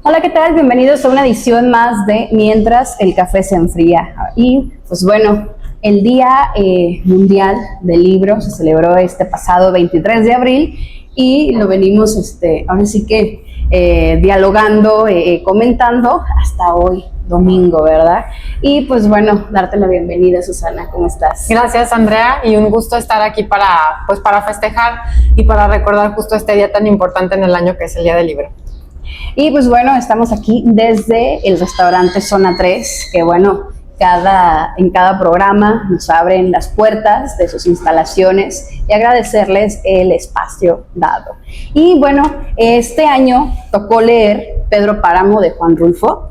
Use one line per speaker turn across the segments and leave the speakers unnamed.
Hola, ¿qué tal? Bienvenidos a una edición más de Mientras el café se enfría. Y pues bueno, el Día Mundial del Libro se celebró este pasado 23 de abril y lo venimos ahora sí que dialogando, comentando hasta hoy, domingo, ¿verdad? Y pues bueno, darte la bienvenida, Susana, ¿cómo estás?
Gracias, Andrea, y un gusto estar aquí para festejar y para recordar justo este día tan importante en el año que es el Día del Libro.
Y pues bueno, estamos aquí desde el restaurante Zona 3, que bueno, en cada programa nos abren las puertas de sus instalaciones y agradecerles el espacio dado. Y bueno, este año tocó leer Pedro Páramo de Juan Rulfo,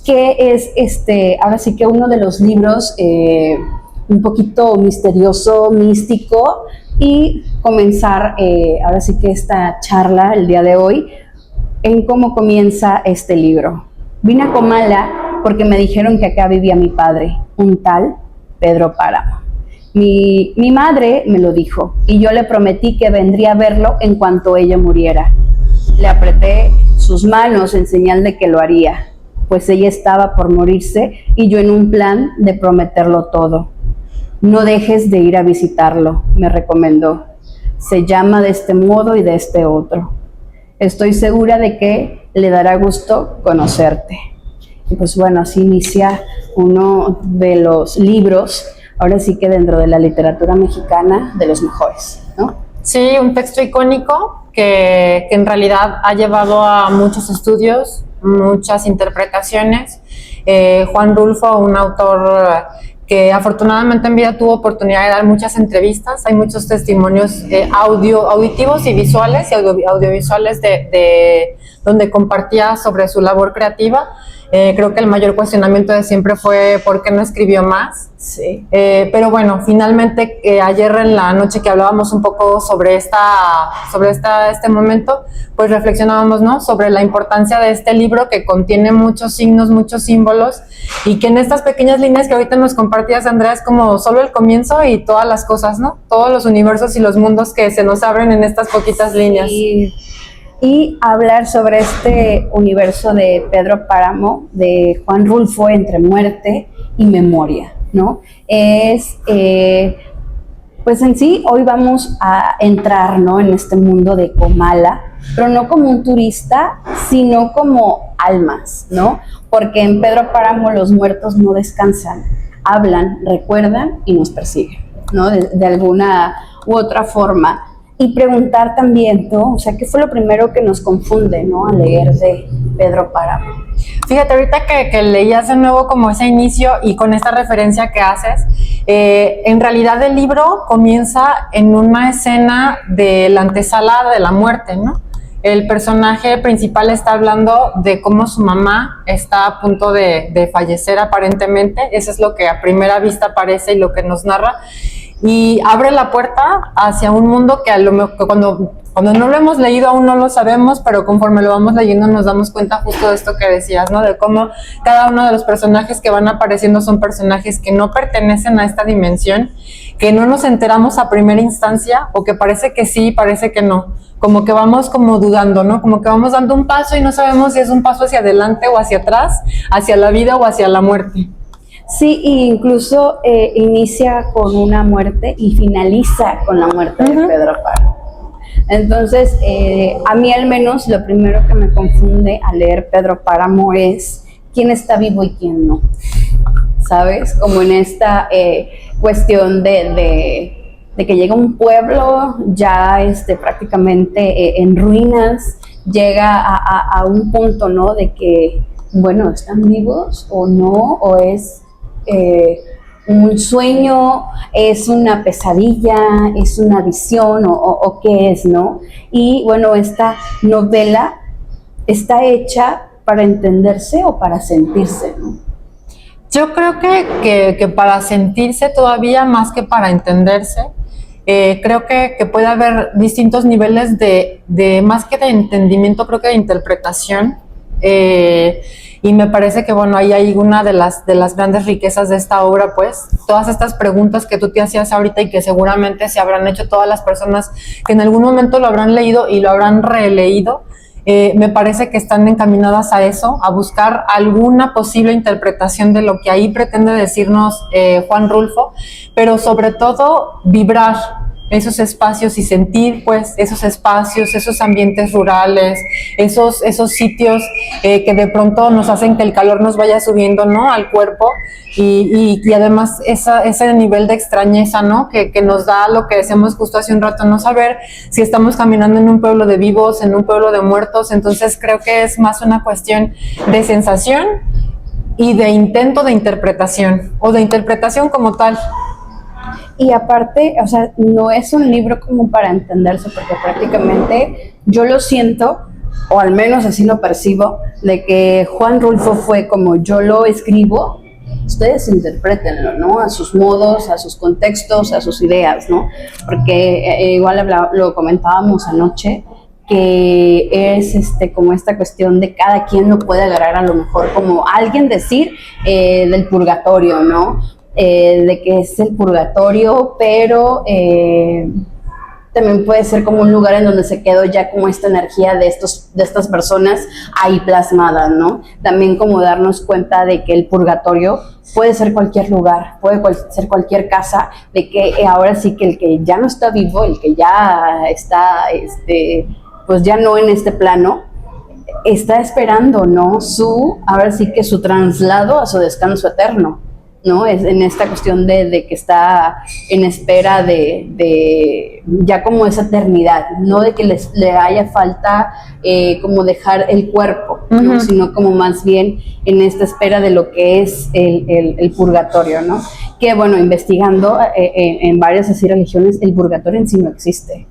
que es ahora sí que uno de los libros un poquito misterioso, místico, y comenzar ahora sí que esta charla el día de hoy en cómo comienza este libro. Vine a Comala porque me dijeron que acá vivía mi padre, un tal Pedro Páramo. Mi madre me lo dijo y yo le prometí que vendría a verlo en cuanto ella muriera. Le apreté sus manos en señal de que lo haría, pues ella estaba por morirse y yo en un plan de prometerlo todo. No dejes de ir a visitarlo, me recomendó. Se llama de este modo y de este otro. Estoy segura de que le dará gusto conocerte. Y pues bueno, así inicia uno de los libros, ahora sí que dentro de la literatura mexicana, de los mejores, ¿no?
Sí, un texto icónico que en realidad ha llevado a muchos estudios, muchas interpretaciones. Juan Rulfo, un autor que afortunadamente en vida tuvo oportunidad de dar muchas entrevistas, hay muchos testimonios auditivos y visuales y audiovisuales de donde compartía sobre su labor creativa. Creo que el mayor cuestionamiento de siempre fue ¿por qué no escribió más?
Sí.
Pero bueno, finalmente ayer en la noche que hablábamos un poco sobre este momento, pues reflexionábamos, ¿no?, sobre la importancia de este libro que contiene muchos signos, muchos símbolos, y que en estas pequeñas líneas que ahorita nos compartías, Andrea, es como solo el comienzo y todas las cosas, ¿no? Todos los universos y los mundos que se nos abren en estas poquitas líneas.
Y hablar sobre este universo de Pedro Páramo, de Juan Rulfo, entre muerte y memoria, ¿no? Pues en sí, hoy vamos a entrar, ¿no?, en este mundo de Comala, pero no como un turista, sino como almas, ¿no? Porque en Pedro Páramo los muertos no descansan, hablan, recuerdan y nos persiguen, ¿no? De alguna u otra forma. Y preguntar también, ¿no?, o sea, ¿qué fue lo primero que nos confunde, ¿no?, al leer de Pedro Páramo?
Fíjate, ahorita que leías de nuevo como ese inicio y con esta referencia que haces, en realidad el libro comienza en una escena de la antesala de la muerte, ¿no? El personaje principal está hablando de cómo su mamá está a punto de fallecer aparentemente. Eso es lo que a primera vista parece y lo que nos narra. Y abre la puerta hacia un mundo que a lo mejor cuando no lo hemos leído aún no lo sabemos, pero conforme lo vamos leyendo nos damos cuenta justo de esto que decías, ¿no? De cómo cada uno de los personajes que van apareciendo son personajes que no pertenecen a esta dimensión, que no nos enteramos a primera instancia, o que parece que sí, parece que no. Como que vamos como dudando, ¿no? Como que vamos dando un paso y no sabemos si es un paso hacia adelante o hacia atrás, hacia la vida o hacia la muerte.
Sí, e incluso inicia con una muerte y finaliza con la muerte de Pedro Páramo. Entonces, a mí al menos lo primero que me confunde al leer Pedro Páramo es quién está vivo y quién no, ¿sabes? Como en esta cuestión de que llega un pueblo ya prácticamente en ruinas, llega a un punto, ¿no?, de que, bueno, ¿están vivos o no? ¿O es un sueño, es una pesadilla, es una visión o qué es, ¿no? Y bueno, esta novela está hecha para entenderse o para sentirse, ¿no?
Yo creo que para sentirse todavía más que para entenderse. Creo que puede haber distintos niveles de más que de entendimiento, creo que de interpretación. y me parece que, bueno, ahí hay una de las grandes riquezas de esta obra, pues, todas estas preguntas que tú te hacías ahorita y que seguramente se habrán hecho todas las personas que en algún momento lo habrán leído y lo habrán releído. Me parece que están encaminadas a eso, a buscar alguna posible interpretación de lo que ahí pretende decirnos Juan Rulfo, pero sobre todo vibrar esos espacios y sentir pues esos espacios, esos ambientes rurales, esos sitios que de pronto nos hacen que el calor nos vaya subiendo, ¿no?, al cuerpo y además ese nivel de extrañeza, ¿no?, que nos da lo que decíamos justo hace un rato, no saber si estamos caminando en un pueblo de vivos, en un pueblo de muertos. Entonces creo que es más una cuestión de sensación y de intento de interpretación o de interpretación como tal.
Y aparte, o sea, no es un libro como para entenderse, porque prácticamente yo lo siento, o al menos así lo percibo, de que Juan Rulfo fue como yo lo escribo, ustedes interprétenlo, ¿no? A sus modos, a sus contextos, a sus ideas, ¿no? Porque igual lo comentábamos anoche, que es como esta cuestión de cada quien lo puede agarrar a lo mejor como alguien decir del purgatorio, ¿no? De que es el purgatorio, pero también puede ser como un lugar en donde se quedó ya como esta energía de estas personas ahí plasmada, ¿no? También como darnos cuenta de que el purgatorio puede ser cualquier lugar, puede ser cualquier casa, de que ahora sí que el que ya no está vivo, el que ya está, pues ya no en este plano, está esperando, ¿no? Ahora sí que su traslado a su descanso eterno, ¿no? Es en esta cuestión de que está en espera de ya como esa eternidad, no de que le haya falta como dejar el cuerpo, ¿no? Uh-huh. Sino como más bien en esta espera de lo que es el purgatorio, ¿no? Que bueno, investigando en varias así religiones, el purgatorio en sí no existe.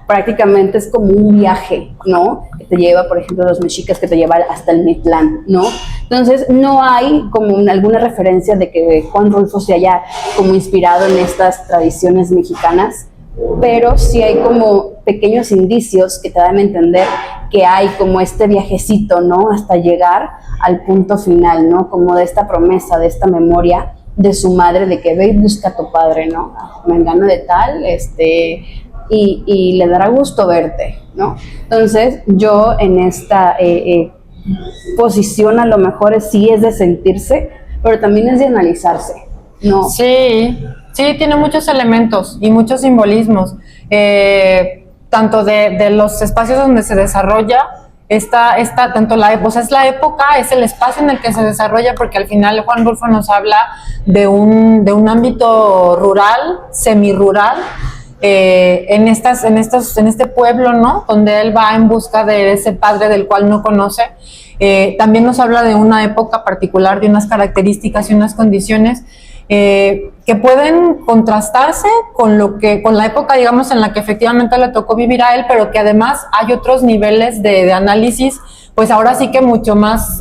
Prácticamente es como un viaje, ¿no? Que te lleva, por ejemplo, los mexicas, que te lleva hasta el Mictlán, ¿no? Entonces, no hay como alguna referencia de que Juan Rulfo se haya como inspirado en estas tradiciones mexicanas, pero sí hay como pequeños indicios que te dan a entender que hay como este viajecito, ¿no? Hasta llegar al punto final, ¿no? Como de esta promesa, de esta memoria de su madre, de que ve y busca a tu padre, ¿no? Mengano de tal, y le dará gusto verte, ¿no? Entonces, yo en esta posición a lo mejor sí es de sentirse, pero también es de analizarse, ¿no?
Sí, tiene muchos elementos y muchos simbolismos, tanto de los espacios donde se desarrolla, tanto es la época, es el espacio en el que se desarrolla, porque al final Juan Rulfo nos habla de un ámbito rural, semirural, en este pueblo, ¿no?, donde él va en busca de ese padre del cual no conoce. También nos habla de una época particular, de unas características y unas condiciones que pueden contrastarse con la época, digamos, en la que efectivamente le tocó vivir a él, pero que además hay otros niveles de análisis, pues ahora sí que mucho más,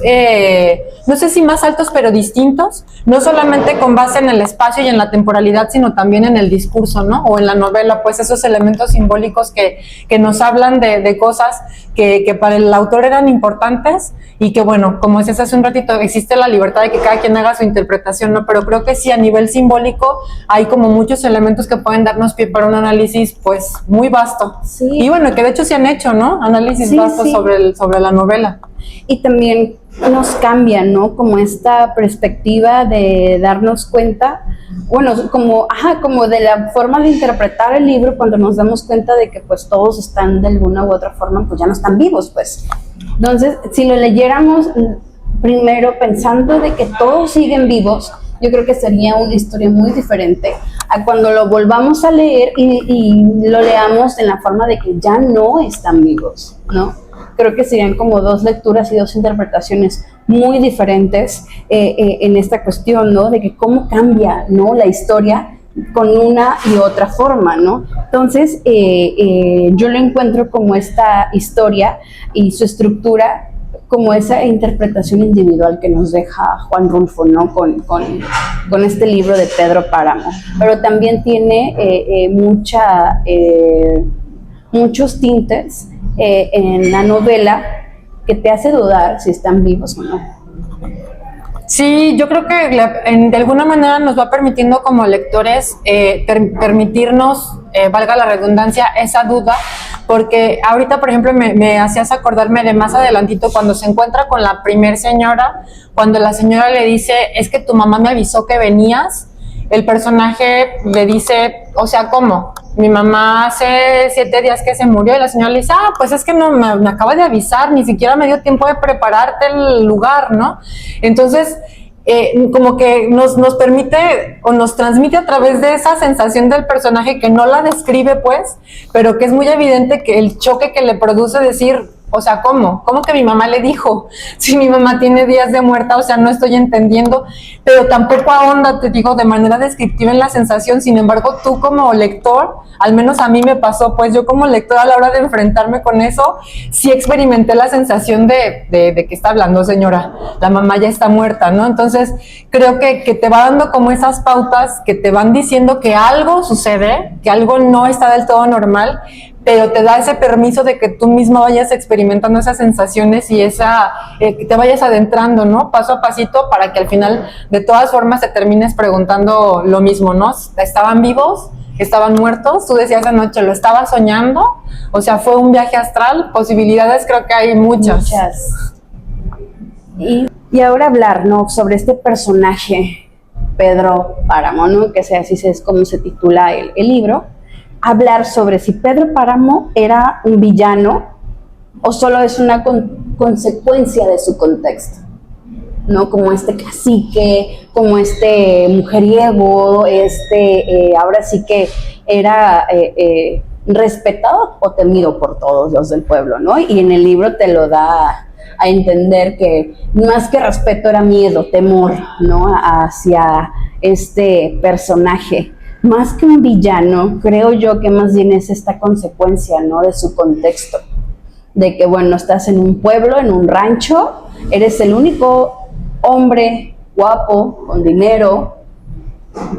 no sé si más altos, pero distintos, no solamente con base en el espacio y en la temporalidad, sino también en el discurso, ¿no? O en la novela, pues esos elementos simbólicos que nos hablan de cosas que para el autor eran importantes y que, bueno, como decías hace un ratito, existe la libertad de que cada quien haga su interpretación, ¿no? Pero creo que sí, a nivel simbólico hay como muchos elementos que pueden darnos pie para un análisis, pues, muy vasto. Sí. Y bueno, que de hecho se han hecho, ¿no? Análisis vastos sobre la novela.
Y también nos cambia, ¿no? Como esta perspectiva de darnos cuenta, bueno, como de la forma de interpretar el libro, cuando nos damos cuenta de que pues todos están de alguna u otra forma, pues ya no están vivos, pues. Entonces, si lo leyéramos primero pensando de que todos siguen vivos, yo creo que sería una historia muy diferente a cuando lo volvamos a leer y lo leamos en la forma de que ya no están vivos, ¿no? Creo que serían como dos lecturas y dos interpretaciones muy diferentes en esta cuestión, ¿no? De que cómo cambia, ¿no?, la historia con una y otra forma, ¿no? Entonces, yo lo encuentro como esta historia y su estructura como esa interpretación individual que nos deja Juan Rulfo, ¿no? Con este libro de Pedro Páramo. Pero también tiene muchos tintes en la novela que te hace dudar si están vivos o no.
Sí, yo creo que de alguna manera nos va permitiendo como lectores permitirnos, valga la redundancia, esa duda, porque ahorita, por ejemplo, me hacías acordarme de más adelantito cuando se encuentra con la primer señora, cuando la señora le dice, es que tu mamá me avisó que venías, el personaje le dice, o sea, ¿cómo? Mi mamá hace 7 días que se murió, y la señora le dice, pues es que no me acaba de avisar, ni siquiera me dio tiempo de prepararte el lugar, ¿no? Entonces, como que nos permite o nos transmite a través de esa sensación del personaje que no la describe, pues, pero que es muy evidente que el choque que le produce decir, o sea, ¿cómo? ¿Cómo que mi mamá le dijo? Si mi mamá tiene días de muerta, o sea, no estoy entendiendo, pero tampoco ahonda, te digo, de manera descriptiva en la sensación. Sin embargo, tú como lector, al menos a mí me pasó, pues yo como lector a la hora de enfrentarme con eso, sí experimenté la sensación de que está hablando, señora, la mamá ya está muerta, ¿no? Entonces, creo que te va dando como esas pautas que te van diciendo que algo sucede, que algo no está del todo normal, pero te da ese permiso de que tú misma vayas experimentando esas sensaciones y que te vayas adentrando, ¿no? Paso a pasito, para que al final, de todas formas, te termines preguntando lo mismo, ¿no? ¿Estaban vivos? ¿Estaban muertos? Tú decías anoche, ¿lo estaba soñando? O sea, ¿fue un viaje astral? Posibilidades creo que hay muchas.
Y ahora hablar, ¿no?, sobre este personaje, Pedro Páramo, ¿no?, que así es como se titula el libro. Hablar sobre si Pedro Páramo era un villano o solo es una consecuencia de su contexto, ¿no? Como este cacique, como este mujeriego, ahora sí que era respetado o temido por todos los del pueblo, ¿no? Y en el libro te lo da a entender que más que respeto era miedo, temor, ¿no?, hacia este personaje. Más que un villano, creo yo que más bien es esta consecuencia, ¿no?, de su contexto. De que, bueno, estás en un pueblo, en un rancho, eres el único hombre guapo, con dinero,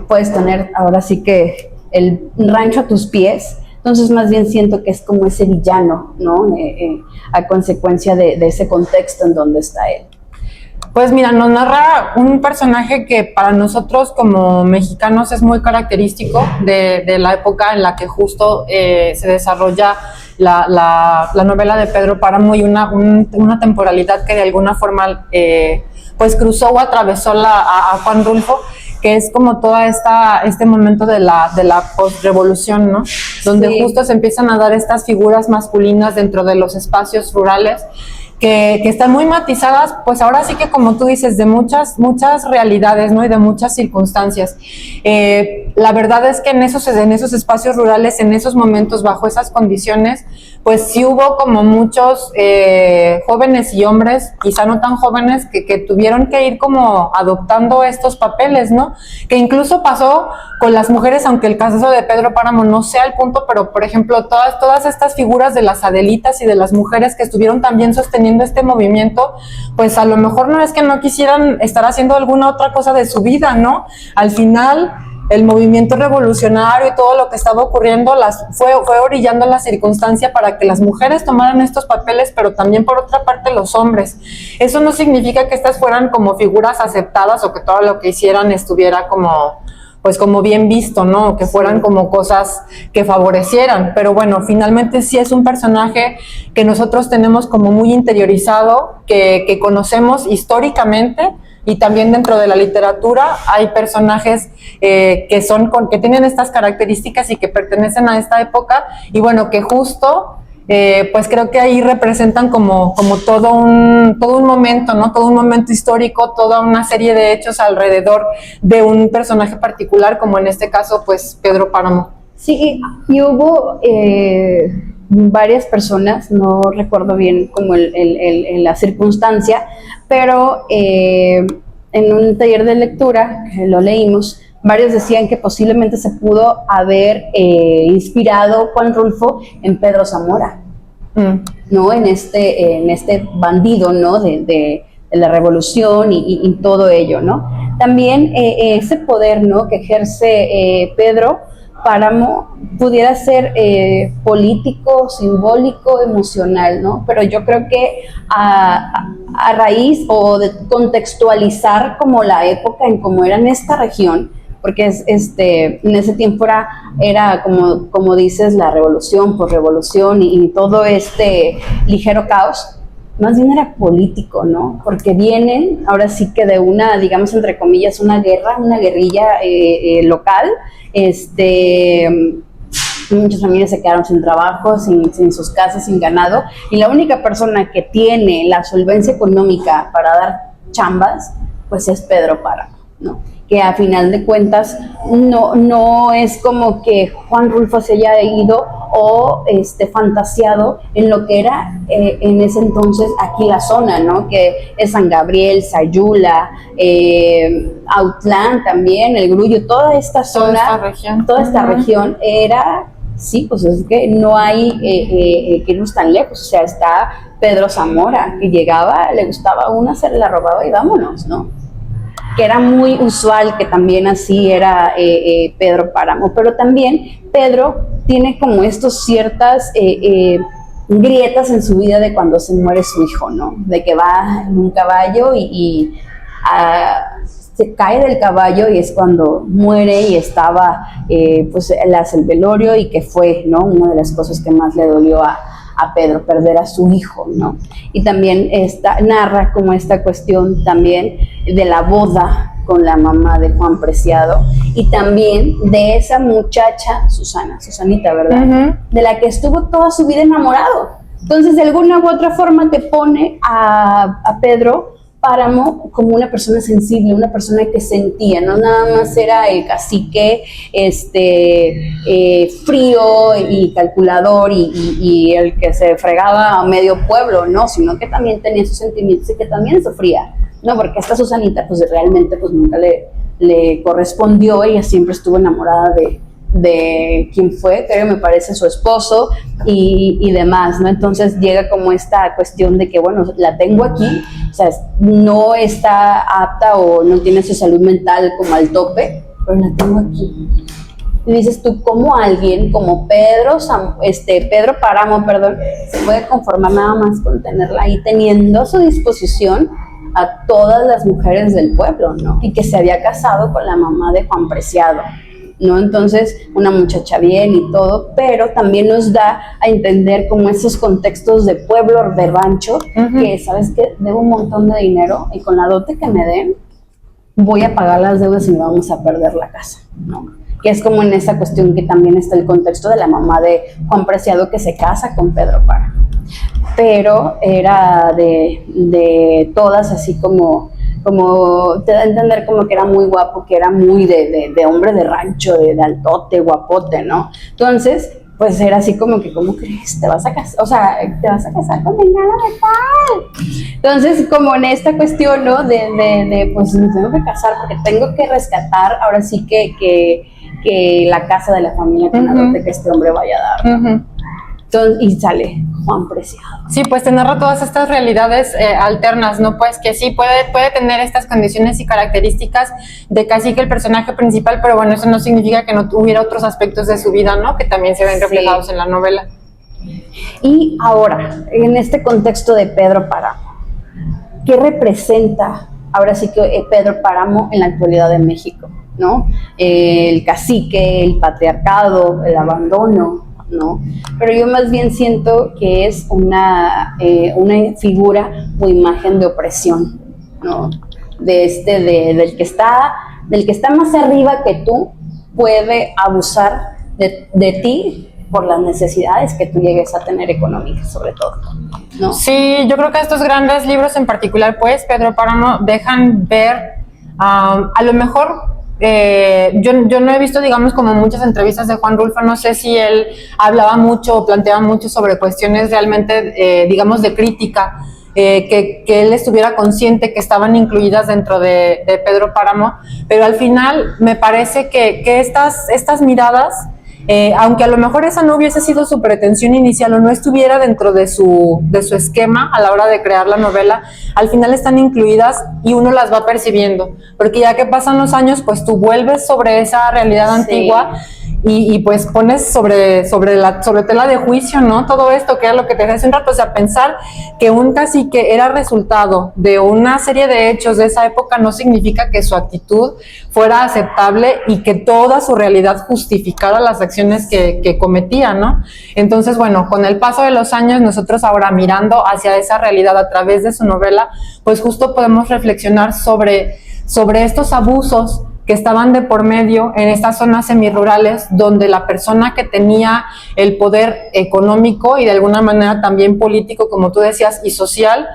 puedes tener ahora sí que el rancho a tus pies. Entonces, más bien siento que es como ese villano, ¿no?, a consecuencia de ese contexto en donde está él.
Pues mira, nos narra un personaje que para nosotros como mexicanos es muy característico de la época en la que justo se desarrolla la novela de Pedro Páramo, y una temporalidad que de alguna forma pues cruzó o atravesó a Juan Rulfo, que es como toda este momento de la postrevolución, ¿no? Donde sí, justo se empiezan a dar estas figuras masculinas dentro de los espacios rurales, que están muy matizadas, pues ahora sí que, como tú dices, de muchas realidades, ¿no?, y de muchas circunstancias. La verdad es que en esos espacios rurales, en esos momentos, bajo esas condiciones, pues sí hubo como muchos jóvenes y hombres, quizá no tan jóvenes, que tuvieron que ir como adoptando estos papeles, ¿no? Que incluso pasó con las mujeres, aunque el caso de Pedro Páramo no sea el punto, pero por ejemplo, todas estas figuras de las Adelitas y de las mujeres que estuvieron también sosteniendo este movimiento, pues a lo mejor no es que no quisieran estar haciendo alguna otra cosa de su vida, ¿no? Al final, el movimiento revolucionario y todo lo que estaba ocurriendo fue orillando la circunstancia para que las mujeres tomaran estos papeles, pero también por otra parte los hombres. Eso no significa que estas fueran como figuras aceptadas o que todo lo que hicieran estuviera como bien visto, ¿no? O que fueran como cosas que favorecieran. Pero bueno, finalmente sí es un personaje que nosotros tenemos como muy interiorizado, que conocemos históricamente, y también dentro de la literatura hay personajes que tienen estas características y que pertenecen a esta época, y bueno, que justo pues creo que ahí representan como todo un momento, ¿no? Todo un momento histórico, toda una serie de hechos alrededor de un personaje particular, como en este caso, pues, Pedro Páramo.
Sí, y hubo varias personas, no recuerdo bien como la circunstancia, pero en un taller de lectura, que lo leímos, varios decían que posiblemente se pudo haber inspirado Juan Rulfo en Pedro Zamora, ¿no? En este bandido, ¿no?, de la revolución y todo ello, ¿no? También ese poder, ¿no?, que ejerce Pedro, Páramo pudiera ser político, simbólico, emocional, ¿no? Pero yo creo que a raíz o de contextualizar como la época en cómo era en esta región, porque en ese tiempo era como dices, la revolución por revolución y todo este ligero caos, más bien era político, ¿no? Porque vienen, ahora sí que de una, digamos, entre comillas, una guerrilla local, muchas familias se quedaron sin trabajo, sin sus casas, sin ganado, y la única persona que tiene la solvencia económica para dar chambas, pues es Pedro Páramo, ¿no? Que a final de cuentas no es como que Juan Rulfo se haya ido o fantaseado en lo que era en ese entonces aquí la zona, ¿no? Que es San Gabriel, Sayula, Autlán también, El Grullo, toda esta zona, toda esta región era, sí, pues es que no hay que irnos tan lejos, o sea, está Pedro Zamora, que llegaba, le gustaba una, se la robaba y vámonos, ¿no? Que era muy usual, que también así era Pedro Páramo, pero también Pedro tiene como estos ciertas grietas en su vida de cuando se muere su hijo, ¿no? De que va en un caballo y se cae del caballo y es cuando muere y estaba, pues él hace el velorio y que fue, ¿no? Una de las cosas que más le dolió a Pedro, perder a su hijo, ¿no? Y también narra como esta cuestión también de la boda con la mamá de Juan Preciado y también de esa muchacha, Susanita, ¿verdad? De la que estuvo toda su vida enamorado. Entonces, de alguna u otra forma te pone a Pedro Páramo como una persona sensible, una persona que sentía, no nada más era el cacique frío y calculador y el que se fregaba a medio pueblo, no, sino que también tenía sus sentimientos y que también sufría, no, porque esta Susanita pues realmente pues nunca le correspondió, ella siempre estuvo enamorada de quien fue, creo que me parece su esposo y demás, ¿no? Entonces llega como esta cuestión de que, bueno, la tengo aquí, o sea, no está apta o no tiene su salud mental como al tope, pero la tengo aquí. Y dices tú, ¿cómo alguien como Pedro Páramo, se puede conformar nada más con tenerla ahí, teniendo a su disposición a todas las mujeres del pueblo, ¿no? Y que se había casado con la mamá de Juan Preciado, ¿no? Entonces, una muchacha bien y todo, pero también nos da a entender como esos contextos de pueblo, de rancho, que, ¿sabes qué? Debo un montón de dinero y con la dote que me den, voy a pagar las deudas y me vamos a perder la casa, ¿no? Que es como en esa cuestión que también está el contexto de la mamá de Juan Preciado que se casa con Pedro Páramo. Pero era de todas así como te da a entender como que era muy guapo, que era muy de hombre de rancho, de altote, guapote, ¿no? Entonces, pues era así como que, ¿cómo crees? ¿Te vas a casar? O sea, ¿te vas a casar con Mengana de tal? Entonces, como en esta cuestión, ¿no? Pues me tengo que casar porque tengo que rescatar, ahora sí que la casa de la familia con la dote que este hombre vaya a dar, ¿no? Entonces, y sale Juan Preciado.
Sí, pues te narra todas estas realidades alternas, ¿no? Pues que sí puede tener estas condiciones y características de cacique el personaje principal, pero bueno, eso no significa que no hubiera otros aspectos de su vida, ¿no? Que también se ven reflejados en la novela.
Y ahora, en este contexto de Pedro Páramo, ¿qué representa ahora sí que Pedro Páramo en la actualidad de México, ¿no? El cacique, el patriarcado, el abandono, ¿no? Pero yo más bien siento que es una figura o imagen de opresión, ¿no? Del que está más arriba que tú puede abusar de ti por las necesidades que tú llegues a tener económicas, sobre todo, ¿no?
Sí, yo creo que estos grandes libros en particular, pues, Pedro Páramo, dejan ver, a lo mejor, yo no he visto, digamos, como muchas entrevistas de Juan Rulfo, no sé si él hablaba mucho o planteaba mucho sobre cuestiones realmente, digamos, de crítica, que él estuviera consciente que estaban incluidas dentro de Pedro Páramo, pero al final me parece que estas miradas, aunque a lo mejor esa no hubiese sido su pretensión inicial o no estuviera dentro de su esquema a la hora de crear la novela, al final están incluidas y uno las va percibiendo, porque ya que pasan los años, pues tú vuelves sobre esa realidad antigua y pues pones sobre tela de juicio, ¿no? Todo esto que era lo que te decía hace un rato, o sea, pensar que un cacique era resultado de una serie de hechos de esa época no significa que su actitud fuera aceptable y que toda su realidad justificara las acciones que cometía, ¿no? Entonces, bueno, con el paso de los años, nosotros ahora mirando hacia esa realidad a través de su novela, pues justo podemos reflexionar sobre estos abusos que estaban de por medio en estas zonas semirurales donde la persona que tenía el poder económico y de alguna manera también político, como tú decías, y social,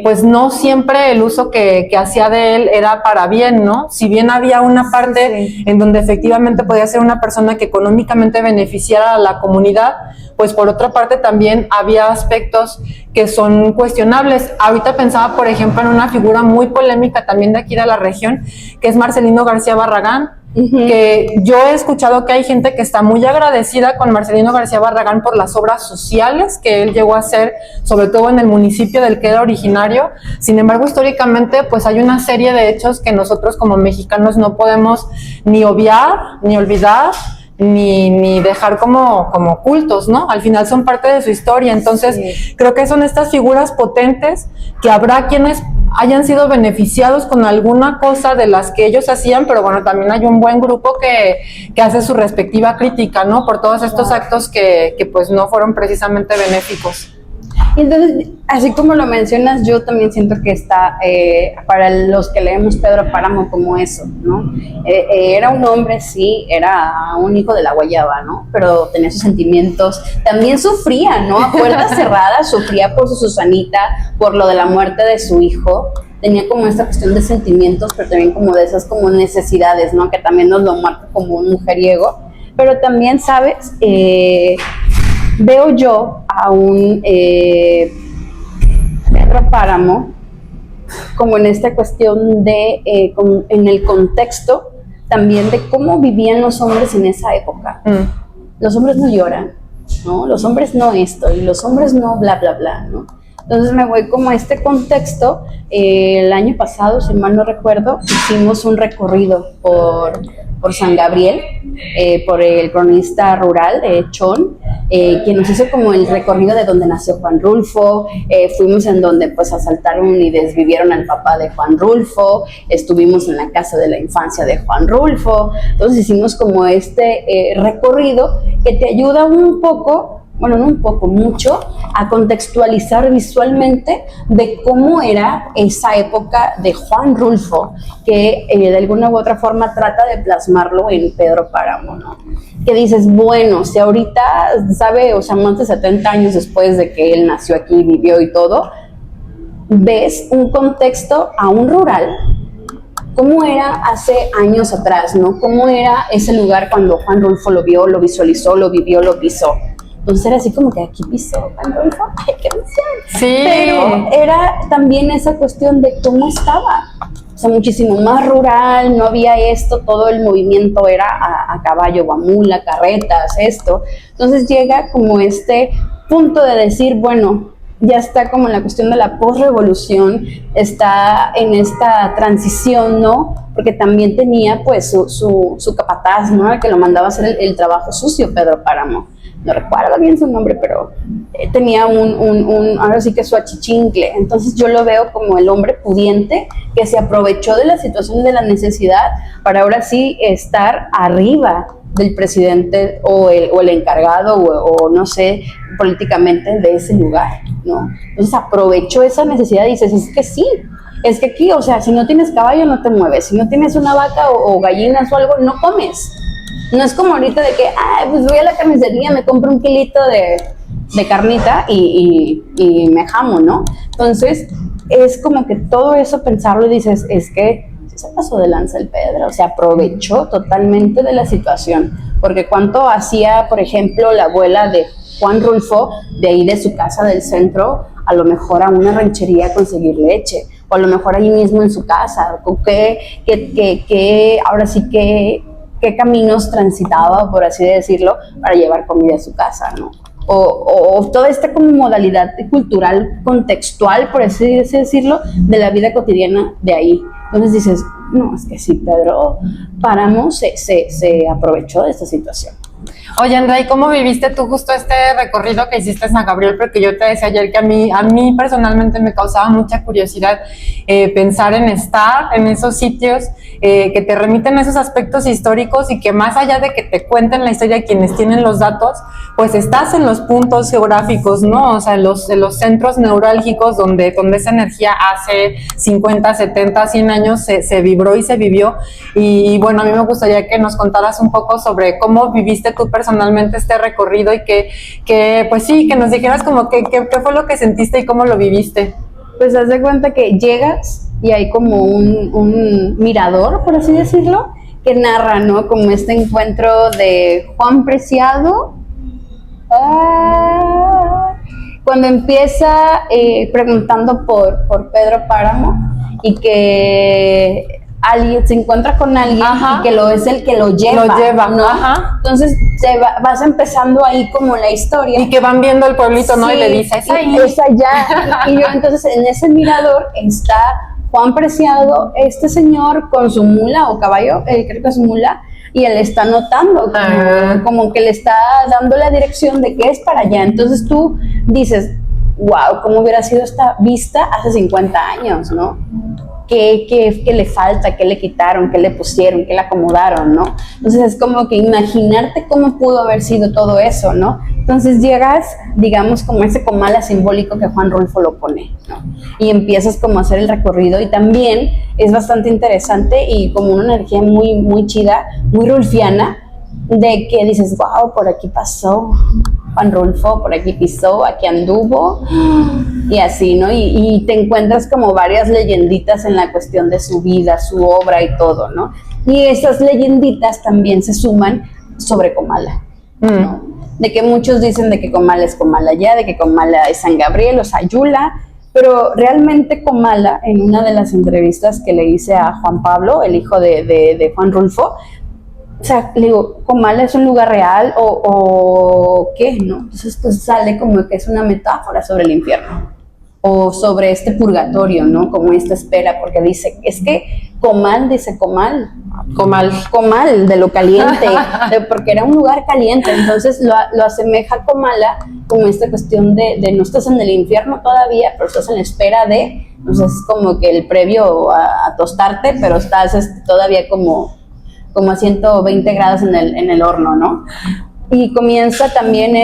pues no siempre el uso que hacía de él era para bien, ¿no? Si bien había una parte en donde efectivamente podía ser una persona que económicamente beneficiara a la comunidad, pues por otra parte también había aspectos que son cuestionables. Ahorita pensaba, por ejemplo, en una figura muy polémica también de aquí de la región, que es Marcelino García Barragán, que yo he escuchado que hay gente que está muy agradecida con Marcelino García Barragán por las obras sociales que él llegó a hacer, sobre todo en el municipio del que era originario. Sin embargo, históricamente, pues hay una serie de hechos que nosotros como mexicanos no podemos ni obviar, ni olvidar, ni dejar como ocultos, ¿no? Al final son parte de su historia. Entonces, creo que son estas figuras potentes que habrá quienes hayan sido beneficiados con alguna cosa de las que ellos hacían, pero bueno, también hay un buen grupo que hace su respectiva crítica, ¿no? Por todos estos actos que pues no fueron precisamente benéficos.
Y entonces, así como lo mencionas, yo también siento que está, para los que leemos Pedro Páramo, como eso, ¿no? Era un hombre, sí, era un hijo de la guayaba, ¿no? Pero tenía sus sentimientos, también sufría, ¿no? A puertas cerradas, sufría por su Susanita, por lo de la muerte de su hijo. Tenía como esta cuestión de sentimientos, pero también como de esas como necesidades, ¿no? Que también nos lo marca como un mujeriego. Pero también, ¿sabes? Veo yo a un Pedro Páramo como en esta cuestión de, en el contexto también de cómo vivían los hombres en esa época. Los hombres no lloran, ¿no? Los hombres no esto, y los hombres no bla, bla, bla, ¿no? Entonces me voy como a este contexto. El año pasado, si mal no recuerdo, hicimos un recorrido por San Gabriel, por el cronista rural Chon, quien nos hizo como el recorrido de donde nació Juan Rulfo. Fuimos en donde pues asaltaron y desvivieron al papá de Juan Rulfo, estuvimos en la casa de la infancia de Juan Rulfo. Entonces hicimos como este recorrido que te ayuda un poco, bueno, no un poco, mucho, a contextualizar visualmente de cómo era esa época de Juan Rulfo, que de alguna u otra forma trata de plasmarlo en Pedro Páramo, ¿no? Que dices, bueno, si ahorita, sabe, o sea, más de 70 años después de que él nació aquí, vivió y todo, ves un contexto aún rural, cómo era hace años atrás, ¿no? Cómo era ese lugar cuando Juan Rulfo lo vio, lo visualizó, lo vivió, lo pisó. Entonces era así como que aquí pisó Juan Rulfo, ¡ay, qué emoción!
Sí.
Pero era también esa cuestión de cómo estaba. O sea, muchísimo más rural, no había esto, todo el movimiento era a caballo o a mula, carretas, esto. Entonces llega como este punto de decir, bueno, ya está como en la cuestión de la posrevolución, está en esta transición, ¿no? Porque también tenía pues su capataz, ¿no? El que lo mandaba a hacer el trabajo sucio, Pedro Páramo. No recuerdo bien su nombre, pero tenía ahora sí que su achichincle. Entonces yo lo veo como el hombre pudiente que se aprovechó de la situación de la necesidad para ahora sí estar arriba del presidente o el encargado o no sé, políticamente de ese lugar, ¿no? Entonces aprovechó esa necesidad y dices, es que sí, es que aquí, o sea, si no tienes caballo no te mueves, si no tienes una vaca o gallinas o algo, no comes. No es como ahorita de que, pues voy a la carnicería, me compro un kilito de carnita y me jamo, ¿no? Entonces, es como que todo eso pensarlo y dices, es que se pasó de lanza el Pedro, o sea, aprovechó totalmente de la situación, porque cuánto hacía, por ejemplo, la abuela de Juan Rulfo, de ahí de su casa del centro, a lo mejor a una ranchería a conseguir leche, o a lo mejor ahí mismo en su casa, ahora sí que qué caminos transitaba, por así decirlo, para llevar comida a su casa, ¿no? O toda esta como modalidad cultural, contextual, por así decirlo, de la vida cotidiana de ahí. Entonces dices, no, es que sí, Pedro Páramo se aprovechó de esta situación.
Oye, Andrea, ¿y cómo viviste tú justo este recorrido que hiciste en San Gabriel? Porque yo te decía ayer que a mí personalmente me causaba mucha curiosidad pensar en estar en esos sitios que te remiten a esos aspectos históricos y que más allá de que te cuenten la historia quienes tienen los datos, pues estás en los puntos geográficos, ¿no? O sea, en los centros neurálgicos donde esa energía hace 50, 70, 100 años se vibró y se vivió. Y bueno, a mí me gustaría que nos contaras un poco sobre cómo viviste tú personalmente este recorrido y que pues sí, que nos dijeras como qué fue lo que sentiste y cómo lo viviste.
Pues haz de cuenta que llegas y hay como un mirador, por así decirlo, que narra, ¿no? Como este encuentro de Juan Preciado, cuando empieza preguntando por Pedro Páramo y que alguien se encuentra con alguien, ajá, y que es el que lo lleva, ¿no? Ajá. Entonces vas empezando ahí como la historia.
Y que van viendo el pueblito, ¿no? Sí, y le dice, es ahí.
Es allá. Y yo entonces en ese mirador está Juan Preciado, este señor con su mula o caballo, creo que es mula, y él está notando, como que le está dando la dirección de que es para allá. Entonces tú dices, wow, ¿cómo hubiera sido esta vista hace 50 años, no? ¿Qué le falta? ¿Qué le quitaron? ¿Qué le pusieron? ¿Qué le acomodaron? ¿No? Entonces es como que imaginarte cómo pudo haber sido todo eso, ¿no? Entonces llegas, digamos, como ese comala simbólico que Juan Rulfo lo pone, ¿no? Y empiezas como a hacer el recorrido y también es bastante interesante y como una energía muy, muy chida, muy rulfiana, de que dices, wow, por aquí pasó Juan Rulfo, por aquí pisó, aquí anduvo, y así, ¿no? Y te encuentras como varias leyenditas en la cuestión de su vida, su obra y todo, ¿no? Y esas leyenditas también se suman sobre Comala, ¿no? De que muchos dicen de que Comala es Comala allá, de que Comala es San Gabriel o Sayula, pero realmente Comala, en una de las entrevistas que le hice a Juan Pablo, el hijo de Juan Rulfo, o sea, le digo, ¿Comala es un lugar real o qué, no? Entonces pues sale como que es una metáfora sobre el infierno o sobre este purgatorio, ¿no? Como esta espera, porque dice, es que Comal, dice Comal, de lo caliente, porque era un lugar caliente, entonces lo asemeja a Comala como esta cuestión de no estás en el infierno todavía, pero estás en espera de, entonces es como que el previo a tostarte, pero estás todavía como a 120 grados en el horno, ¿no? Y comienza también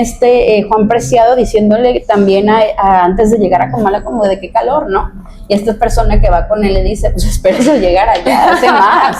Juan Preciado diciéndole también antes de llegar a Comala como de qué calor, ¿no? Y esta persona que va con él le dice, pues espérese llegar allá, hace más.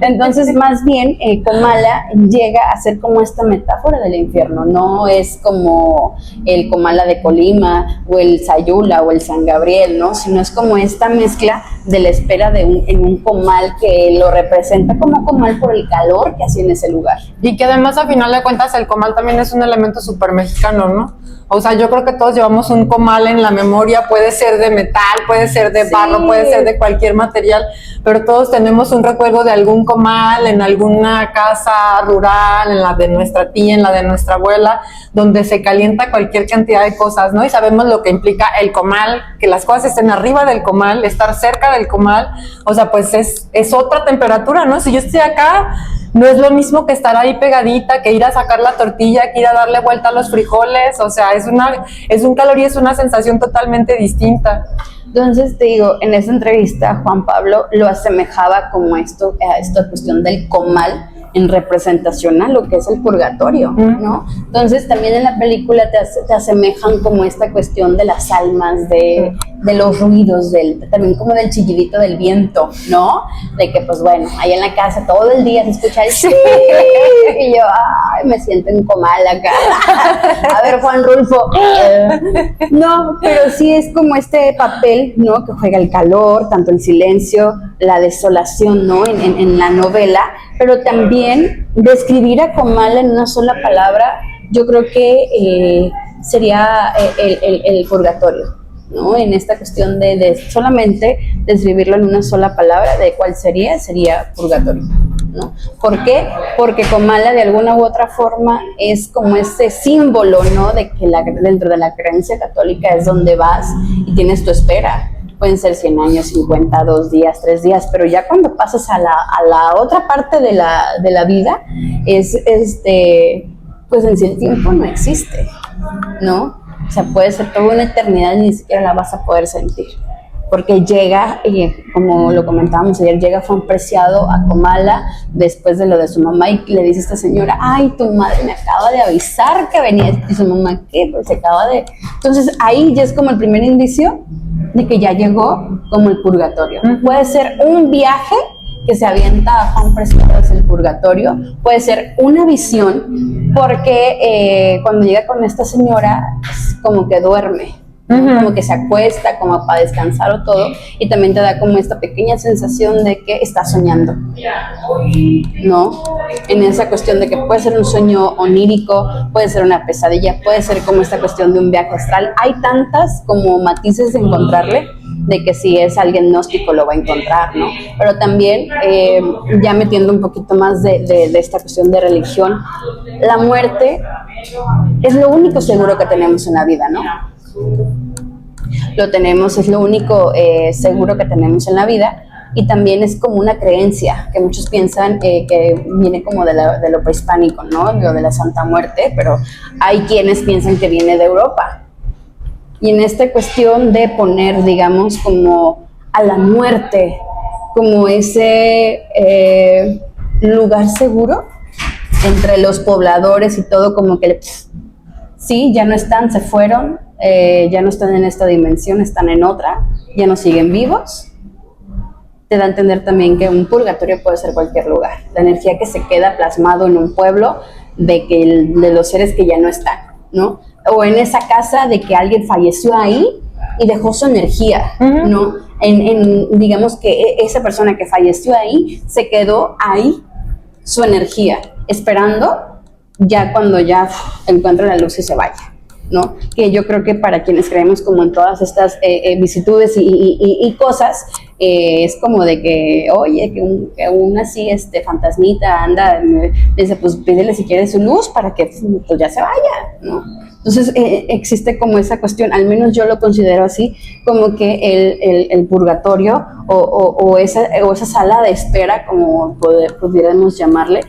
Entonces, más bien, Comala llega a ser como esta metáfora del infierno, no es como el Comala de Colima, o el Sayula, o el San Gabriel, ¿no? Sino es como esta mezcla de la espera en un comal que lo representa como comal por el calor que hacía en ese lugar.
Y que además, a final de cuentas, el comal también es un elemento súper mexicano, ¿no? O sea, yo creo que todos llevamos un comal en la memoria, puede ser de metal, puede ser de barro, sí, puede ser de cualquier material, pero todos tenemos un recuerdo de algún comal en alguna casa rural, en la de nuestra tía, en la de nuestra abuela, donde se calienta cualquier cantidad de cosas, ¿no? Y sabemos lo que implica el comal, que las cosas estén arriba del comal, estar cerca del comal, o sea, pues es otra temperatura, ¿no? Si yo estoy acá, no es lo mismo que estar ahí pegadita, que ir a sacar la tortilla, que ir a darle vuelta a los frijoles, o sea, es un calor y es una sensación totalmente distinta.
Entonces, te digo, en esa entrevista Juan Pablo lo asemejaba como a esta cuestión del comal en representación a lo que es el purgatorio, ¿no? Entonces, también en la película te asemejan como esta cuestión de las almas, de los ruidos, también como del chillidito del viento, ¿no? De que, pues bueno, ahí en la casa todo el día se escucha el sí, y yo, ay, me siento en comal acá. A ver, Juan Rulfo. No, pero sí es como este papel, ¿no? Que juega el calor, tanto el silencio, la desolación, ¿no? En la novela, pero también describir a Comala en una sola palabra, yo creo que sería el purgatorio, ¿no? En esta cuestión de solamente describirlo en una sola palabra, ¿de cuál sería? Sería purgatorio, ¿no? ¿Por qué? Porque Comala de alguna u otra forma es como ese símbolo, ¿no? De que dentro de la creencia católica es donde vas y tienes tu espera. pueden ser 100 años, 50, 2 días, 3 días, pero ya cuando pasas a la otra parte de la vida, pues en sí el tiempo no existe, ¿no? O sea, puede ser toda una eternidad y ni siquiera la vas a poder sentir. Porque llega, como lo comentábamos ayer, llega Juan Preciado a Comala después de lo de su mamá y le dice a esta señora, ay, tu madre me acaba de avisar que venía. Y su mamá, ¿qué? Pues se acaba de... Entonces ahí ya es como el primer indicio de que ya llegó como el purgatorio. Puede ser un viaje que se avienta a Juan Preciado hacia el purgatorio, puede ser una visión, porque cuando llega con esta señora, como que duerme. Como que se acuesta, como para descansar o todo, y también te da como esta pequeña sensación de que está soñando, ¿no? En esa cuestión de que puede ser un sueño onírico, puede ser una pesadilla, puede ser como esta cuestión de un viaje astral. Hay tantas como matices de encontrarle, de que si es alguien gnóstico lo va a encontrar, ¿no? Pero también, ya metiendo un poquito más de esta cuestión de religión, la muerte es lo único seguro que tenemos en la vida, ¿no? Lo tenemos, es lo único seguro que tenemos en la vida, y también es como una creencia que muchos piensan que viene como de lo prehispánico, ¿no? Lo de la Santa Muerte, pero hay quienes piensan que viene de Europa. Y en esta cuestión de poner, digamos, como a la muerte como ese lugar seguro entre los pobladores y todo, como que sí, ya no están, se fueron, ya no están en esta dimensión, están en otra, ya no siguen vivos. Te da a entender también que un purgatorio puede ser cualquier lugar. La energía que se queda plasmado en un pueblo de los seres que ya no están, ¿no? O en esa casa de que alguien falleció ahí y dejó su energía, ¿no? Digamos que esa persona que falleció ahí, se quedó ahí su energía, esperando ya cuando ya encuentre la luz y se vaya, ¿no? Que yo creo que para quienes creemos como en todas estas vicitudes y cosas, es como de que, oye, que una así, fantasmita anda, dice, pues pídele si quiere su luz para que pues ya se vaya, ¿no? Entonces existe como esa cuestión, al menos yo lo considero así, como que el purgatorio o esa sala de espera, como pudiéramos llamarle,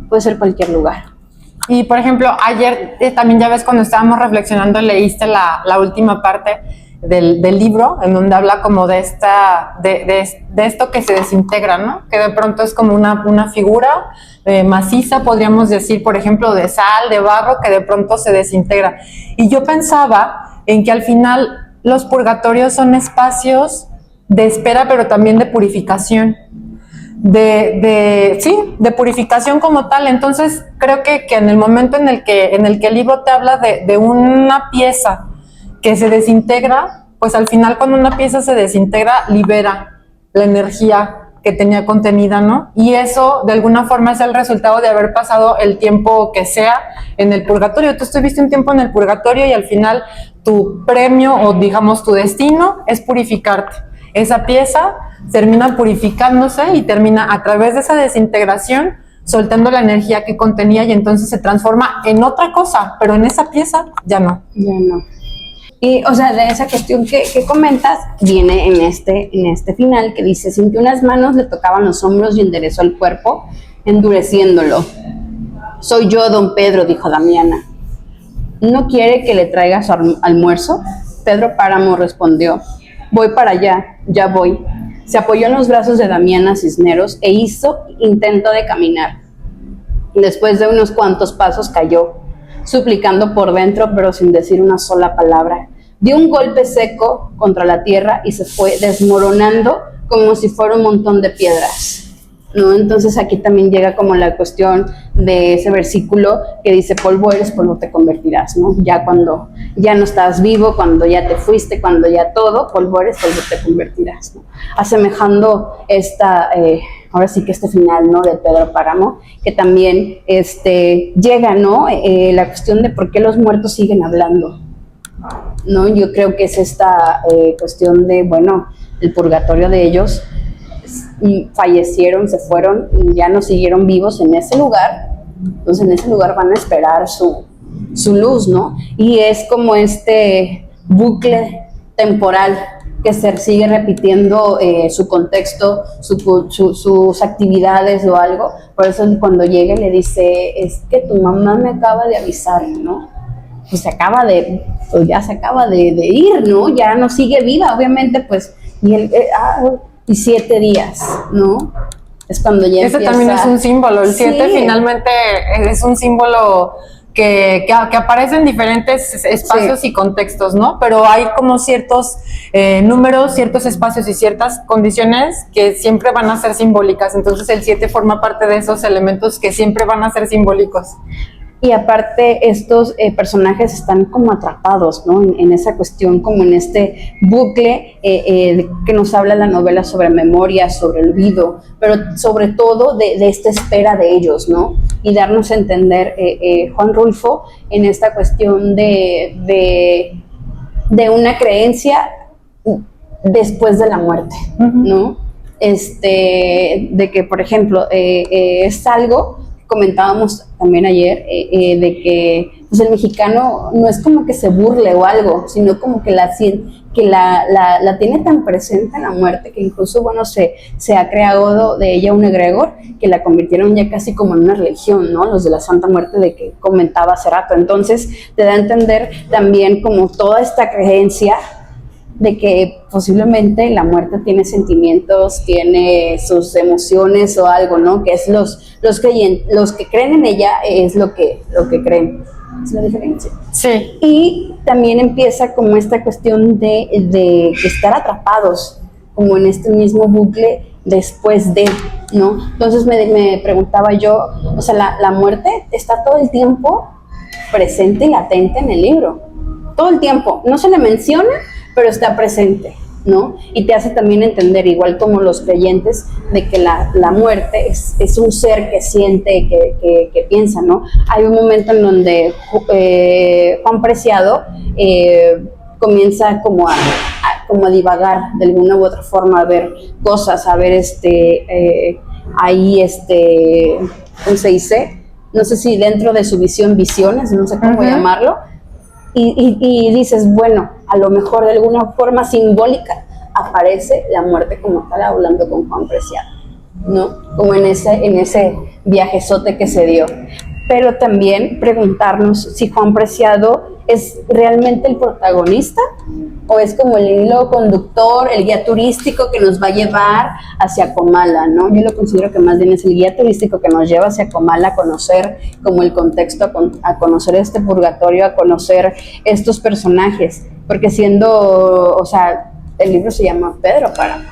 puede ser cualquier lugar.
Y por ejemplo, ayer también ya ves cuando estábamos reflexionando, leíste la última parte del libro, en donde habla como de esto que se desintegra, ¿no? Que de pronto es como una figura maciza, podríamos decir, por ejemplo, de sal, de barro, que de pronto se desintegra. Y yo pensaba en que al final los purgatorios son espacios de espera, pero también de purificación. De purificación como tal. Entonces creo que en el momento en el que el libro te habla de una pieza que se desintegra, pues al final cuando una pieza se desintegra, libera la energía que tenía contenida, ¿no? Y eso de alguna forma es el resultado de haber pasado el tiempo que sea en el purgatorio. Tú estuviste un tiempo en el purgatorio y al final tu premio o digamos tu destino es purificarte. Esa pieza termina purificándose y termina a través de esa desintegración soltando la energía que contenía, y entonces se transforma en otra cosa, pero en esa pieza ya no.
Ya no. Y, o sea, de esa cuestión que comentas, viene en este final que dice, sintió unas manos, le tocaban los hombros y enderezó el cuerpo, endureciéndolo. Soy yo, don Pedro, dijo Damiana. ¿No quiere que le traiga su almuerzo? Pedro Páramo respondió, voy para allá, ya voy. Se apoyó en los brazos de Damiana Cisneros e hizo intento de caminar. Después de unos cuantos pasos cayó, suplicando por dentro, pero sin decir una sola palabra. Dio un golpe seco contra la tierra y se fue desmoronando como si fuera un montón de piedras, ¿no? Entonces aquí también llega como la cuestión de ese versículo que dice, polvo eres, polvo te convertirás, ¿no? Ya cuando ya no estás vivo, cuando ya te fuiste, cuando ya todo, polvo eres, polvo te convertirás, ¿no? Asemejando ahora sí que este final, ¿no? De Pedro Páramo, que también llega, ¿no? La cuestión de por qué los muertos siguen hablando, ¿no? Yo creo que es esta cuestión de, bueno, el purgatorio de ellos, fallecieron, se fueron y ya no siguieron vivos en ese lugar, entonces en ese lugar van a esperar su luz, ¿no? Y es como este bucle temporal, que se sigue repitiendo su contexto, sus actividades o algo. Por eso cuando llega y le dice, es que tu mamá me acaba de avisar, ¿no? Pues ya se acaba de ir, ¿no? Ya no sigue viva, obviamente, pues, y 7 días, ¿no? Es cuando ya
Ese
empieza...
también es un símbolo, el 7
Sí.
finalmente es un símbolo que aparece en diferentes espacios
Sí.
y contextos, ¿no? Pero hay como ciertos números, ciertos espacios y ciertas condiciones que siempre van a ser simbólicas. Entonces el 7 forma parte de esos elementos que siempre van a ser simbólicos.
Y aparte estos personajes están como atrapados, ¿no? En esa cuestión, como en este bucle que nos habla la novela sobre memoria, sobre olvido, pero sobre todo de esta espera de ellos, ¿no? Y darnos a entender Juan Rulfo en esta cuestión de una creencia después de la muerte, ¿no? De que, por ejemplo, es algo comentábamos también ayer, de que pues el mexicano no es como que se burle o algo, sino como que la tiene tan presente la muerte que incluso, bueno, se ha creado de ella un egregor que la convirtieron ya casi como en una religión, ¿no? Los de la Santa Muerte de que comentaba hace rato. Entonces te da a entender también como toda esta creencia de que posiblemente la muerte tiene sentimientos, tiene sus emociones o algo, ¿no? Que es los que creen en ella es lo que creen. ¿Es la diferencia?
Sí.
Y también empieza como esta cuestión de estar atrapados como en este mismo bucle después de, ¿no? Entonces me preguntaba yo, o sea, la muerte está todo el tiempo presente y latente en el libro, todo el tiempo, no se le menciona, pero está presente, ¿no? Y te hace también entender, igual como los creyentes, de que la muerte es un ser que siente, que piensa, ¿no? Hay un momento en donde Juan Preciado comienza como a divagar de alguna u otra forma, a ver cosas, a ver ¿cómo se dice? No sé si dentro de su visión, visiones, no sé cómo llamarlo. Y dices, bueno, a lo mejor de alguna forma simbólica aparece la muerte como tal, hablando con Juan Preciado, ¿no? Como en ese viajezote que se dio. Pero también preguntarnos si Juan Preciado es realmente el protagonista o es como el hilo conductor, el guía turístico que nos va a llevar hacia Comala, ¿no? Yo lo considero que más bien es el guía turístico que nos lleva hacia Comala a conocer como el contexto, a conocer este purgatorio, a conocer estos personajes, porque o sea, el libro se llama Pedro Páramo.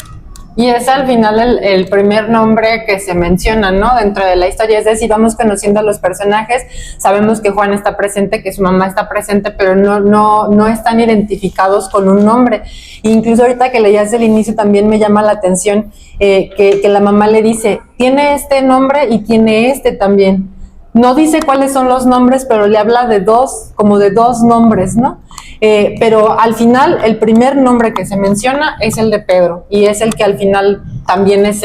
Y es al final el primer nombre que se menciona, ¿no? Dentro de la historia, es decir, vamos conociendo a los personajes, sabemos que Juan está presente, que su mamá está presente, pero no están identificados con un nombre. Incluso ahorita que leías el inicio también me llama la atención que la mamá le dice, tiene este nombre y tiene este también. No dice cuáles son los nombres, pero le habla de dos nombres, ¿no? Pero al final el primer nombre que se menciona es el de Pedro y es el que al final también es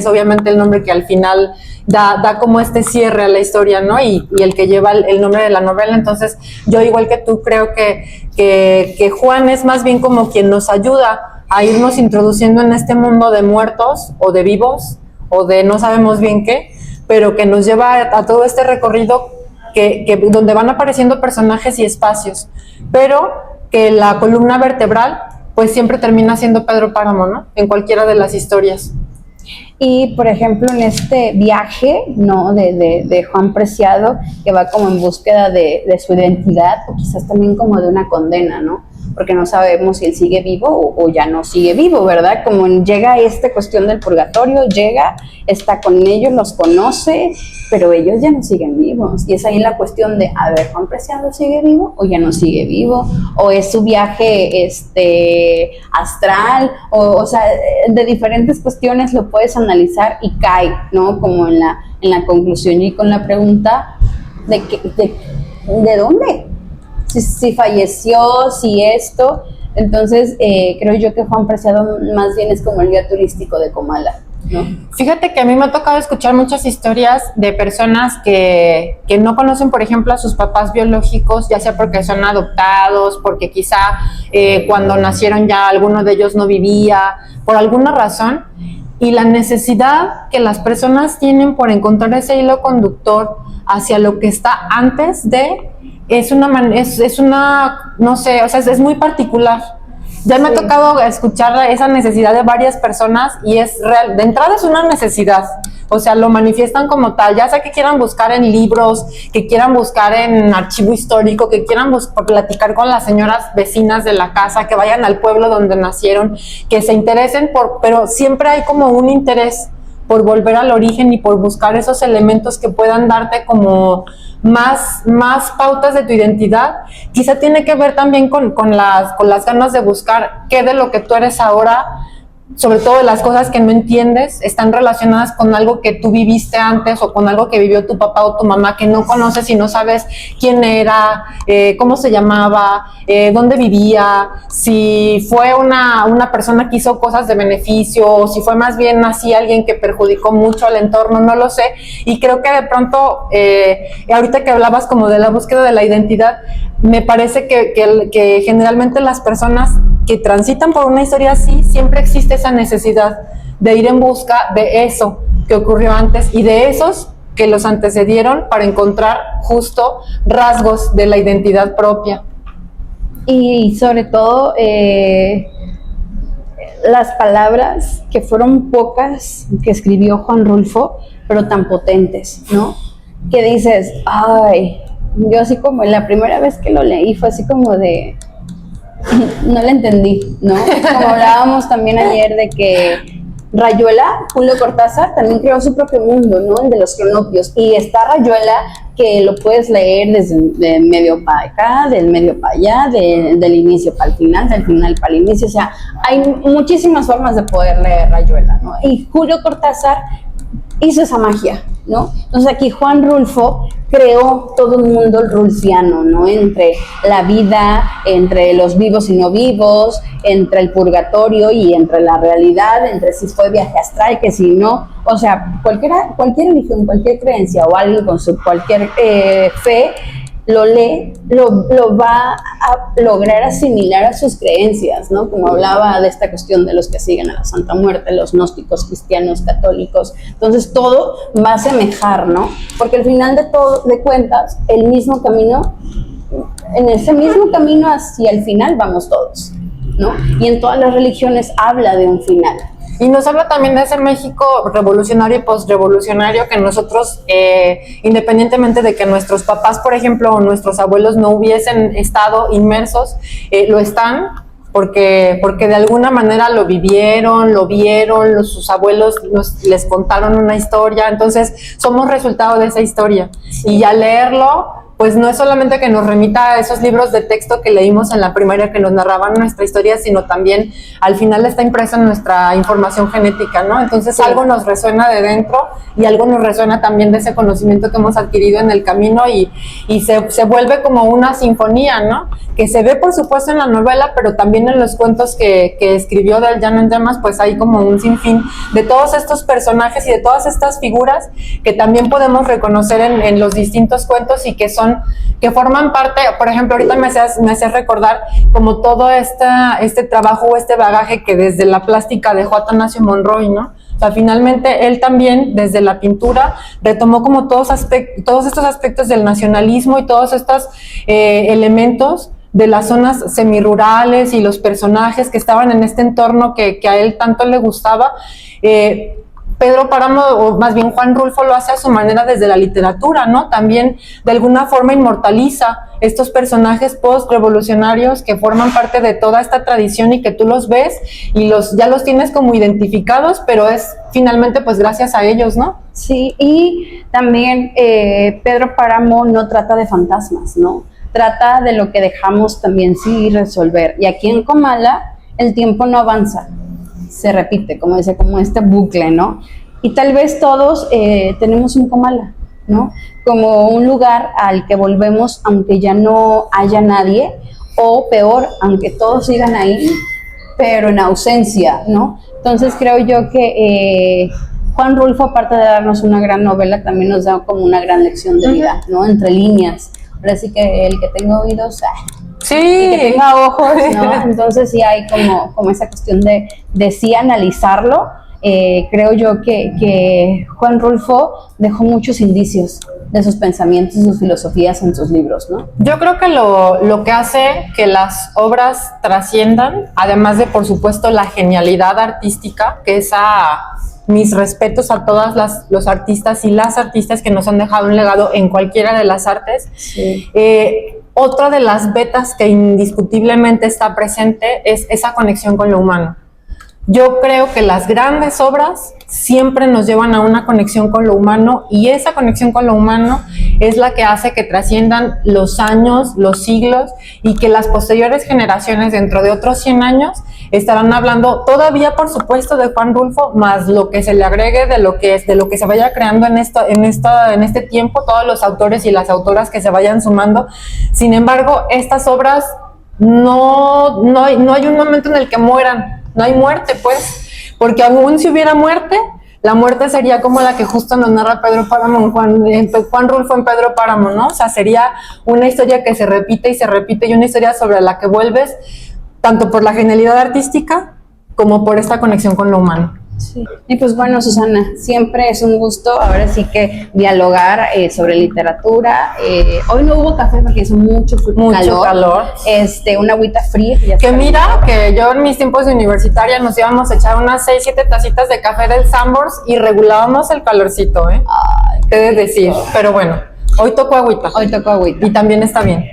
obviamente el nombre que al final da como este cierre a la historia, ¿no? Y el que lleva el nombre de la novela. Entonces yo igual que tú creo que Juan es más bien como quien nos ayuda a irnos introduciendo en este mundo de muertos o de vivos o de no sabemos bien qué, pero que nos lleva a todo este recorrido donde van apareciendo personajes y espacios, pero que la columna vertebral pues siempre termina siendo Pedro Páramo, ¿no? En cualquiera de las historias.
Y, por ejemplo, en este viaje, ¿no? de Juan Preciado, que va como en búsqueda de su identidad, o quizás también como de una condena, ¿no? Porque no sabemos si él sigue vivo o ya no sigue vivo, ¿verdad? Como llega esta cuestión del purgatorio, está con ellos, los conoce, pero ellos ya no siguen vivos. Y es ahí la cuestión de, a ver, ¿Juan Preciado sigue vivo o ya no sigue vivo? ¿O es su viaje astral? O sea, de diferentes cuestiones lo puedes analizar y cae, ¿no? Como en la conclusión y con la pregunta ¿de dónde? Si falleció, si esto. Entonces creo yo que Juan Preciado más bien es como el guía turístico de Comala. ¿no?
Fíjate que a mí me ha tocado escuchar muchas historias de personas que no conocen, por ejemplo, a sus papás biológicos, ya sea porque son adoptados, porque quizá cuando nacieron ya alguno de ellos no vivía, por alguna razón, y la necesidad que las personas tienen por encontrar ese hilo conductor hacia lo que está antes de, es una, no sé, o sea, es muy particular. Ya me ha tocado escuchar esa necesidad de varias personas y es real. De entrada es una necesidad, o sea, lo manifiestan como tal, ya sea que quieran buscar en libros, que quieran buscar en archivo histórico, que quieran platicar con las señoras vecinas de la casa, que vayan al pueblo donde nacieron, que se interesen pero siempre hay como un interés por volver al origen y por buscar esos elementos que puedan darte como más pautas de tu identidad. Quizá tiene que ver también con las ganas de buscar qué de lo que tú eres ahora, sobre todo de las cosas que no entiendes, están relacionadas con algo que tú viviste antes o con algo que vivió tu papá o tu mamá que no conoces y no sabes quién era, cómo se llamaba, dónde vivía, si fue una persona que hizo cosas de beneficio o si fue más bien así alguien que perjudicó mucho al entorno, no lo sé. Y creo que de pronto, ahorita que hablabas como de la búsqueda de la identidad, me parece que generalmente las personas que transitan por una historia así, siempre existe esa necesidad de ir en busca de eso que ocurrió antes y de esos que los antecedieron para encontrar justo rasgos de la identidad propia.
Y sobre todo las palabras que fueron pocas que escribió Juan Rulfo, pero tan potentes, ¿no? Que dices, ay, yo así como la primera vez que lo leí fue así como de, no le entendí, ¿no? Como hablábamos también ayer de que Rayuela, Julio Cortázar, también creó su propio mundo, ¿no? El de los cronopios. Y está Rayuela, que lo puedes leer desde el medio para acá, del medio para allá, del inicio para el final, del final para el inicio. O sea, hay muchísimas formas de poder leer Rayuela, ¿no? Y Julio Cortázar hizo esa magia, ¿no? Entonces aquí Juan Rulfo creó todo un mundo rulfiano, ¿no? Entre la vida, entre los vivos y no vivos, entre el purgatorio y entre la realidad, entre si fue viaje astral, que si no, o sea, cualquier religión, cualquier creencia o alguien con su cualquier fe, lo lee, lo va a lograr asimilar a sus creencias, ¿no? Como hablaba de esta cuestión de los que siguen a la Santa Muerte, los gnósticos, cristianos, católicos. Entonces todo va a semejar, ¿no? Porque al final de cuentas, el mismo camino, en ese mismo camino hacia el final vamos todos, ¿no? Y en todas las religiones habla de un final.
Y nos habla también de ese México revolucionario y postrevolucionario que nosotros, independientemente de que nuestros papás, por ejemplo, o nuestros abuelos no hubiesen estado inmersos, lo están porque de alguna manera lo vivieron, lo vieron, sus abuelos les contaron una historia, entonces somos resultado de esa historia. Sí. Y al leerlo, pues no es solamente que nos remita a esos libros de texto que leímos en la primaria que nos narraban nuestra historia, sino también al final está impresa en nuestra información genética, ¿no? Entonces sí, algo nos resuena de dentro y algo nos resuena también de ese conocimiento que hemos adquirido en el camino y se vuelve como una sinfonía, ¿no? Que se ve por supuesto en la novela, pero también en los cuentos que escribió Del Llano en Llamas, pues hay como un sinfín de todos estos personajes y de todas estas figuras que también podemos reconocer en los distintos cuentos y que forman parte. Por ejemplo, ahorita me hacías recordar como todo este trabajo o este bagaje que desde la plástica dejó Atanasio Monroy, ¿no? O sea, finalmente él también desde la pintura retomó como todos estos aspectos del nacionalismo y todos estos elementos de las zonas semirurales y los personajes que estaban en este entorno que a él tanto le gustaba. Pedro Páramo, o más bien Juan Rulfo, lo hace a su manera desde la literatura, ¿no? También de alguna forma inmortaliza estos personajes post-revolucionarios que forman parte de toda esta tradición y que tú los ves y ya los tienes como identificados, pero es finalmente pues gracias a ellos, ¿no?
Sí, y también Pedro Páramo no trata de fantasmas, ¿no? Trata de lo que dejamos también sin resolver. Y aquí en Comala el tiempo no avanza, se repite, como dice, como este bucle, ¿no? Y tal vez todos tenemos un Comala, ¿no? Como un lugar al que volvemos aunque ya no haya nadie, o peor, aunque todos sigan ahí, pero en ausencia, ¿no? Entonces creo yo que Juan Rulfo, aparte de darnos una gran novela, también nos da como una gran lección de vida, ¿no? Entre líneas. Ahora sí que el que tenga oídos,
Sí.
y que tenga ojos, ¿no? Entonces sí hay como esa cuestión de sí analizarlo. Creo yo que Juan Rulfo dejó muchos indicios de sus pensamientos y sus filosofías en sus libros, ¿no?
Yo creo que lo que hace que las obras trasciendan, además de, por supuesto, la genialidad artística, que mis respetos a todas los artistas y las artistas que nos han dejado un legado en cualquiera de las artes.
Sí.
Otra de las vetas que indiscutiblemente está presente es esa conexión con lo humano. Yo creo que las grandes obras siempre nos llevan a una conexión con lo humano, y esa conexión con lo humano es la que hace que trasciendan los años, los siglos, y que las posteriores generaciones dentro de otros 100 años estarán hablando todavía, por supuesto, de Juan Rulfo, más lo que se le agregue de lo que se vaya creando en este tiempo, todos los autores y las autoras que se vayan sumando. Sin embargo, estas obras no hay un momento en el que mueran. No hay muerte, pues, porque aún si hubiera muerte, la muerte sería como la que justo nos narra Pedro Páramo, Juan Rulfo en Pedro Páramo, ¿no? O sea, sería una historia que se repite y se repite, y una historia sobre la que vuelves tanto por la genialidad artística como por esta conexión con lo humano.
Sí. Y pues bueno, Susana, siempre es un gusto ahora sí que dialogar sobre literatura. Hoy no hubo café porque hizo mucho calor. Una agüita fría.
Que mira, que yo en mis tiempos de universitaria nos íbamos a echar unas 6-7 tacitas de café del Sanborns y regulábamos el calorcito, ¿eh?
Ay,
qué de decir, pero bueno. Hoy tocó agüita.
Hoy tocó agüita.
Y también está bien.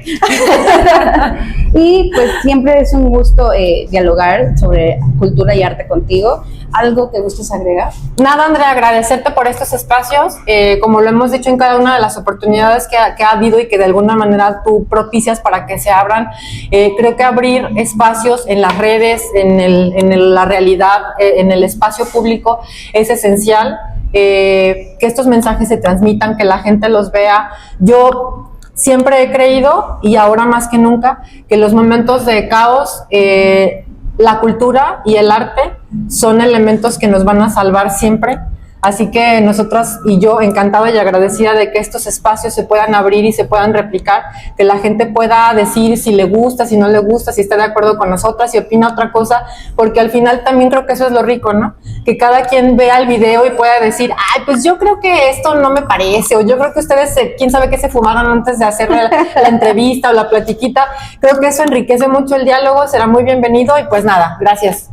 Y pues siempre es un gusto dialogar sobre cultura y arte contigo. ¿Algo que gustes agregar?
Nada, Andrea, agradecerte por estos espacios. Como lo hemos dicho en cada una de las oportunidades que ha habido y que de alguna manera tú propicias para que se abran, creo que abrir espacios en las redes, en la realidad, en el espacio público es esencial. Que estos mensajes se transmitan, que la gente los vea. Yo siempre he creído, y ahora más que nunca, que los momentos de caos, la cultura y el arte son elementos que nos van a salvar siempre. Así que nosotras y yo encantada y agradecida de que estos espacios se puedan abrir y se puedan replicar, que la gente pueda decir si le gusta, si no le gusta, si está de acuerdo con nosotras, si opina otra cosa, porque al final también creo que eso es lo rico, ¿no? Que cada quien vea el video y pueda decir, ay, pues yo creo que esto no me parece, o yo creo que ustedes, quién sabe qué se fumaron antes de hacer la entrevista o la platiquita. Creo que eso enriquece mucho el diálogo, será muy bienvenido y pues nada, gracias.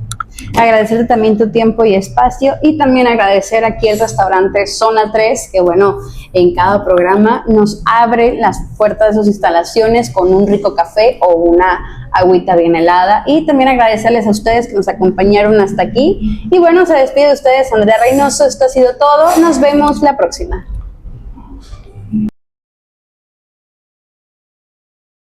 Agradecerte también tu tiempo y espacio, y también agradecer aquí el restaurante Zona 3, que bueno, en cada programa nos abre las puertas de sus instalaciones con un rico café o una agüita bien helada. Y también agradecerles a ustedes que nos acompañaron hasta aquí. Y bueno, se despide de ustedes Andrea Reynoso. Esto ha sido todo. Nos vemos la próxima.